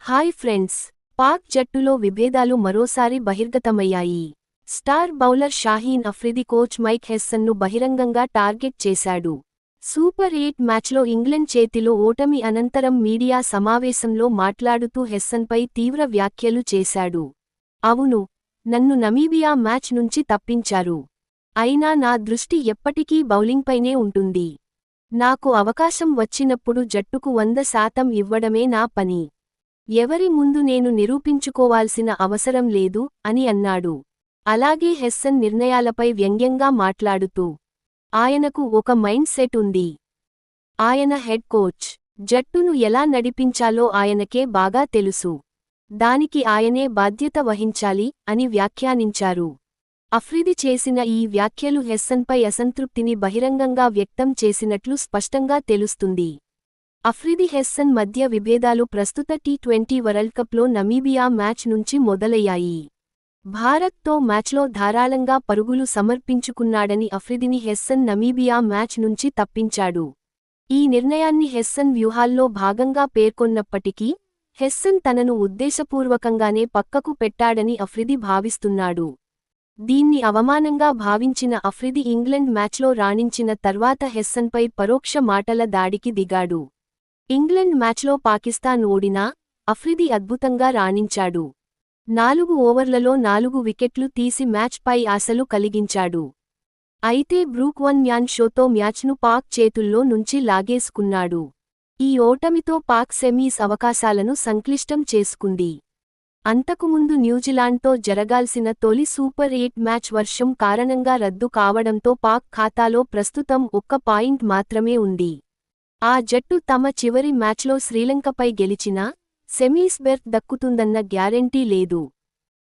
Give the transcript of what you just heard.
Hi friends, Pak జట్టులో విభేదాలు మరోసారి బహిర్గతమయ్యాయి. Star bowler Shaheen Afridi coach Mike హెస్సన్ను బహిరంగంగా టార్గెట్ చేశాడు. సూపర్ 8 మ్యాచ్లో ఇంగ్లండ్ చేతిలో ఓటమి అనంతరం మీడియా సమావేశంలో మాట్లాడుతూ హెస్సన్పై తీవ్ర వ్యాఖ్యలు చేశాడు. అవును, నన్ను నమీబియా మ్యాచ్ నుంచి తప్పించారు. అయినా నా దృష్టి ఎప్పటికీ బౌలింగ్పైనే ఉంటుంది. నాకు అవకాశం వచ్చినప్పుడు జట్టుకు 100% ఇవ్వడమే నా పని. ఎవరి ముందు నేను నిరూపించుకోవాల్సిన అవసరం లేదు అని అన్నాడు. అలాగే హెస్సన్ నిర్ణయాలపై వ్యంగ్యంగా మాట్లాడుతూ, ఆయనకు ఒక మైండ్ సెట్ ఉంది. ఆయన హెడ్ కోచ్. జట్టును ఎలా నడిపించాలో ఆయనకే బాగా తెలుసు. దానికి ఆయనే బాధ్యత వహించాలి అని వ్యాఖ్యానించారు. అఫ్రిది చేసిన ఈ వ్యాఖ్యలు హెస్సన్పై అసంతృప్తిని బహిరంగంగా వ్యక్తం చేసినట్లు స్పష్టంగా తెలుస్తుంది. అఫ్రిది హెస్సన్ మధ్య విభేదాలు ప్రస్తుత టీ20 వరల్డ్కప్లో నమీబియా మ్యాచ్ నుంచి మొదలయ్యాయి. భారత్తో మ్యాచ్లో ధారాళంగా పరుగులు సమర్పించుకున్నాడని అఫ్రిదిని హెస్సన్ నమీబియా మ్యాచ్ నుంచి తప్పించాడు. ఈ నిర్ణయాన్ని హెస్సన్ వ్యూహాల్లో భాగంగా పేర్కొన్నప్పటికీ, హెస్సన్ తనను ఉద్దేశపూర్వకంగానే పక్కకు పెట్టాడని అఫ్రిది భావిస్తున్నాడు. దీన్ని అవమానంగా భావించిన అఫ్రిది ఇంగ్లండ్ మ్యాచ్లో రాణించిన తర్వాత హెస్సన్పై పరోక్ష మాటల దాడికి దిగాడు. ఇంగ్లండ్ మ్యాచ్లో పాకిస్తాన్ ఓడినా, అఫ్రిది అద్భుతంగా రాణించాడు. 4 ఓవర్లలో 4 వికెట్లు తీసి మ్యాచ్పై ఆశలు కలిగించాడు. అయితే బ్రూక్ వన్ మ్యాన్ షోతో మ్యాచ్ను పాక్ చేతుల్లో నుంచి లాగేసుకున్నాడు. ఈ ఓటమితో పాక్ సెమీస్ అవకాశాలను సంక్లిష్టం చేసుకుంది. అంతకుముందు న్యూజిలాండ్తో జరగాల్సిన తొలి సూపర్ 8 మ్యాచ్ వర్షం కారణంగా రద్దు కావడంతో పాక్ ఖాతాలో ప్రస్తుతం 1 పాయింట్ మాత్రమే ఉంది. ఆ జట్టు తమ చివరి మ్యాచ్లో శ్రీలంకపై గెలిచినా, సెమీస్ బెర్త్ దక్కుతుందన్న గ్యారెంటీ లేదు.